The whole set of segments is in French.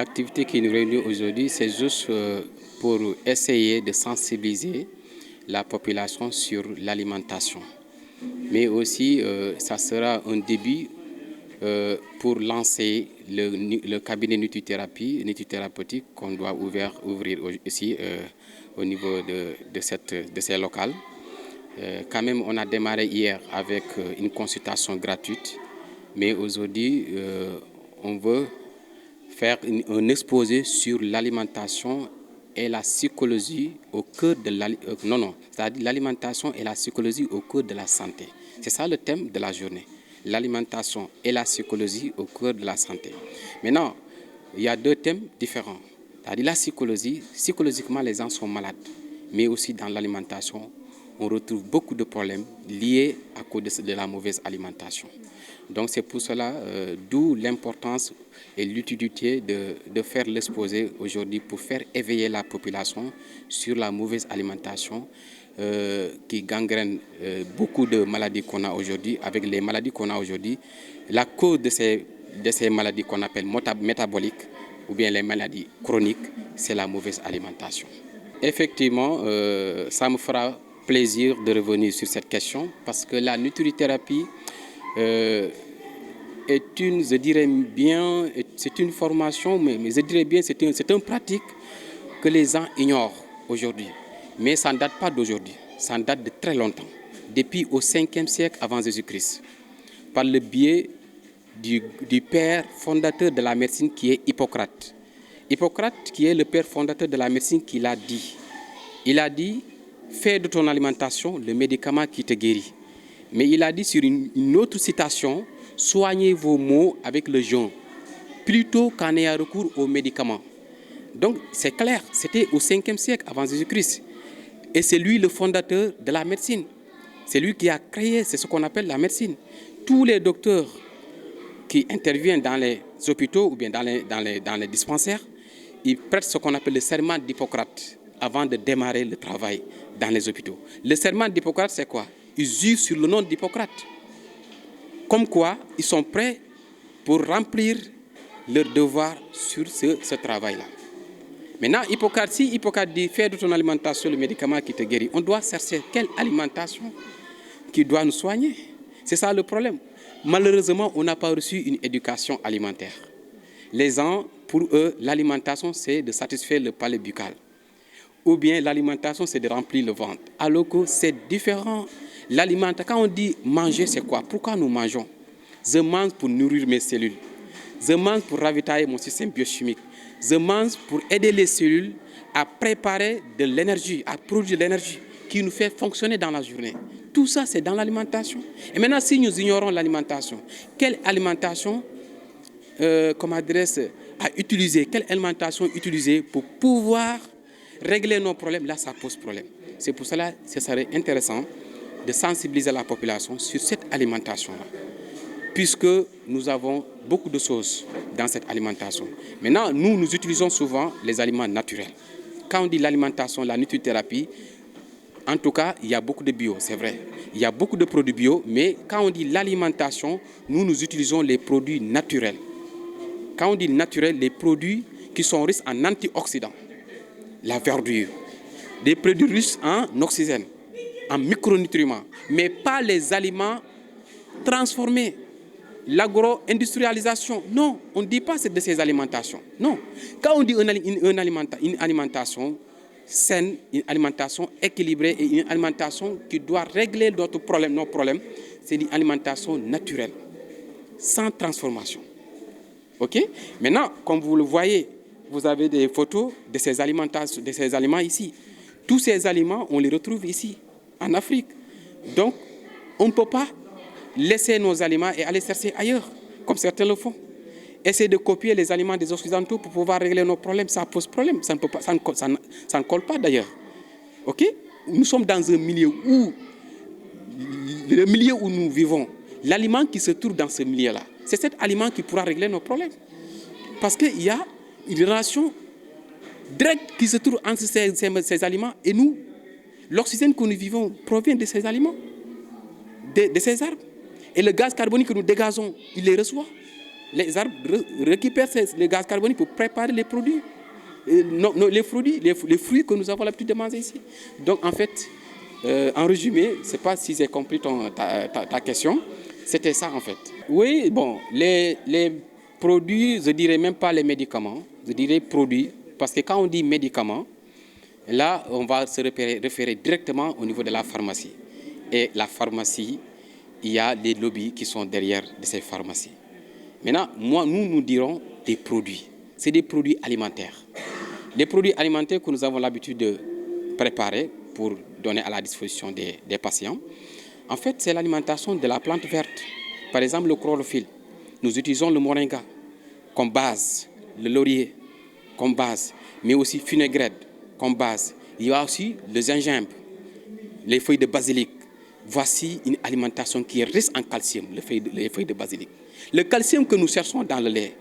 L'activité qui nous réunit aujourd'hui, c'est juste pour essayer de sensibiliser la population sur l'alimentation. Mais aussi, ça sera un début pour lancer le cabinet nutrithérapeutique qu'on doit ouvrir ici au niveau de ces locales. Quand même, on a démarré hier avec une consultation gratuite, mais aujourd'hui, on veut faire un exposé sur l'alimentation et la psychologie au cœur de c'est-à-dire l'alimentation et la psychologie au cœur de la santé. C'est ça le thème de la journée. L'alimentation et la psychologie au cœur de la santé. Maintenant, il y a deux thèmes différents. C'est-à-dire la psychologie, psychologiquement les gens sont malades, mais aussi dans l'alimentation, on retrouve beaucoup de problèmes liés à cause de la mauvaise alimentation. Donc c'est pour cela, d'où l'importance et l'utilité de faire l'exposé aujourd'hui pour faire éveiller la population sur la mauvaise alimentation qui gangrène beaucoup de maladies qu'on a aujourd'hui. Avec les maladies qu'on a aujourd'hui, la cause de ces maladies qu'on appelle métaboliques ou bien les maladies chroniques, c'est la mauvaise alimentation. Effectivement, ça me fera plaisir de revenir sur cette question parce que la nutrithérapie est une, je dirais bien, c'est une formation, mais je dirais bien c'est une pratique que les gens ignorent aujourd'hui. Mais ça ne date pas d'aujourd'hui, ça date de très longtemps, depuis au 5e siècle avant Jésus-Christ, par le biais du père fondateur de la médecine qui est Hippocrate. Hippocrate, qui est le père fondateur de la médecine, qui l'a dit. Il a dit, fais de ton alimentation le médicament qui te guérit. Mais il a dit sur une autre citation, soignez vos maux avec le jeûne, plutôt qu'en ayant recours aux médicaments. Donc c'est clair, c'était au 5e siècle avant Jésus-Christ. Et c'est lui le fondateur de la médecine. C'est lui qui a créé, c'est ce qu'on appelle la médecine. Tous les docteurs qui interviennent dans les hôpitaux ou bien dans les dispensaires, ils prêtent ce qu'on appelle le serment d'Hippocrate avant de démarrer le travail dans les hôpitaux. Le serment d'Hippocrate, c'est quoi? Ils jurent sur le nom d'Hippocrate. Comme quoi, ils sont prêts pour remplir leur devoir sur ce travail-là. Maintenant, si Hippocrate dit, fais de ton alimentation le médicament qui te guérit, on doit chercher quelle alimentation qui doit nous soigner. C'est ça le problème. Malheureusement, on n'a pas reçu une éducation alimentaire. Les gens, pour eux, l'alimentation, c'est de satisfaire le palais buccal. Ou bien l'alimentation, c'est de remplir le ventre. Alors que c'est différent. Quand on dit manger, c'est quoi? Pourquoi nous mangeons? Je mange pour nourrir mes cellules. Je mange pour ravitailler mon système biochimique. Je mange pour aider les cellules à préparer de l'énergie, à produire de l'énergie qui nous fait fonctionner dans la journée. Tout ça, c'est dans l'alimentation. Et maintenant, si nous ignorons l'alimentation, quelle alimentation quelle alimentation utiliser pour pouvoir régler nos problèmes? Là, ça pose problème. C'est pour cela que ce serait intéressant de sensibiliser la population sur cette alimentation-là, puisque nous avons beaucoup de choses dans cette alimentation. Maintenant, nous utilisons souvent les aliments naturels. Quand on dit l'alimentation, la nutrithérapie, en tout cas, il y a beaucoup de bio, c'est vrai. Il y a beaucoup de produits bio, mais quand on dit l'alimentation, nous utilisons les produits naturels. Quand on dit naturel, les produits qui sont riches en antioxydants, la verdure, des produits riches en oxygène, en micronutriments, mais pas les aliments transformés, l'agro-industrialisation. Non, on ne dit pas de ces alimentations. Non. Quand on dit une alimentation saine, une alimentation équilibrée et une alimentation qui doit régler nos problèmes, c'est une alimentation naturelle, sans transformation. OK? Maintenant, comme vous le voyez, vous avez des photos de ces aliments ici. Tous ces aliments, on les retrouve ici, en Afrique. Donc, on ne peut pas laisser nos aliments et aller chercher ailleurs, comme certains le font. Essayer de copier les aliments des Occidentaux pour pouvoir régler nos problèmes, ça pose problème. Ça ne colle pas d'ailleurs. OK? Nous sommes dans un milieu où, le milieu où nous vivons, l'aliment qui se trouve dans ce milieu-là, c'est cet aliment qui pourra régler nos problèmes. Parce qu'il y a une relation directe qui se trouve entre ces aliments et nous. L'oxygène que nous vivons provient de ces aliments, de ces arbres. Et le gaz carbonique que nous dégageons, il les reçoit. Les arbres récupèrent le gaz carbonique pour préparer les produits. Non, les fruits que nous avons l'habitude de manger ici. Donc en fait, en résumé, je ne sais pas si j'ai compris ta question, c'était ça en fait. Oui, bon, les produits, je dirais même pas les médicaments, je dirais produits, parce que quand on dit médicaments, là on va se référer directement au niveau de la pharmacie. Et la pharmacie, il y a les lobbies qui sont derrière de ces pharmacies. Maintenant, nous dirons des produits. C'est des produits alimentaires. Les produits alimentaires que nous avons l'habitude de préparer pour donner à la disposition des patients, en fait, c'est l'alimentation de la plante verte. Par exemple, le chlorophylle. Nous utilisons le moringa comme base, le laurier comme base, mais aussi fenugrec comme base. Il y a aussi le gingembre, les feuilles de basilic. Voici une alimentation qui est riche en calcium, les feuilles de basilic. Le calcium que nous cherchons dans le lait,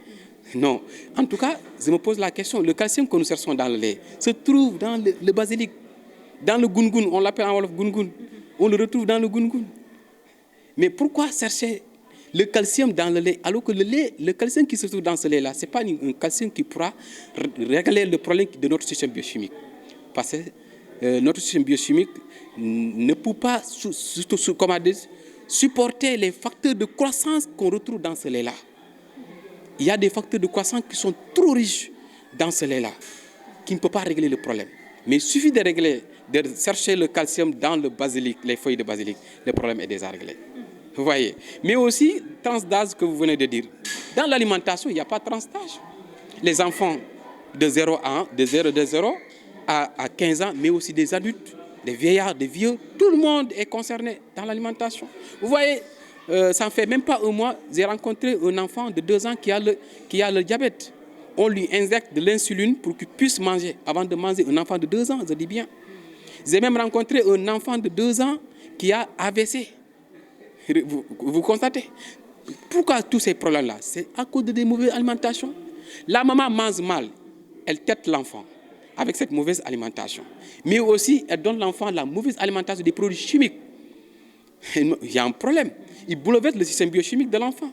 non. En tout cas, je me pose la question, le calcium que nous cherchons dans le lait se trouve dans le basilic, dans le gungun, on l'appelle en wolof gungun, on le retrouve dans le gungun. Mais pourquoi chercher le calcium dans le lait, alors que le calcium qui se trouve dans ce lait-là, ce n'est pas un calcium qui pourra régler le problème de notre système biochimique. Parce que notre système biochimique ne peut pas supporter les facteurs de croissance qu'on retrouve dans ce lait-là. Il y a des facteurs de croissance qui sont trop riches dans ce lait-là, qui ne peuvent pas régler le problème. Mais il suffit de chercher le calcium dans le basilic, les feuilles de basilic, le problème est déjà réglé. Vous voyez. Mais aussi, tranche d'âge que vous venez de dire. Dans l'alimentation, il n'y a pas de tranche d'âge. Les enfants de 0 à 15 ans, mais aussi des adultes, des vieillards, des vieux, tout le monde est concerné dans l'alimentation. Vous voyez, ça ne fait même pas un mois, j'ai rencontré un enfant de 2 ans qui a le diabète. On lui injecte de l'insuline pour qu'il puisse manger. Avant de manger, un enfant de 2 ans, je dis bien. J'ai même rencontré un enfant de 2 ans qui a AVC. Vous constatez? Pourquoi tous ces problèmes-là? C'est à cause de des mauvaises alimentations. La maman mange mal, elle tète l'enfant avec cette mauvaise alimentation. Mais aussi, elle donne l'enfant la mauvaise alimentation des produits chimiques. Il y a un problème. Il bouleverse le système biochimique de l'enfant.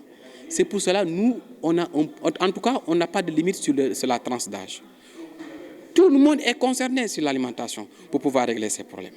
C'est pour cela, nous, en tout cas, on n'a pas de limite sur la tranche d'âge. Tout le monde est concerné sur l'alimentation pour pouvoir régler ces problèmes.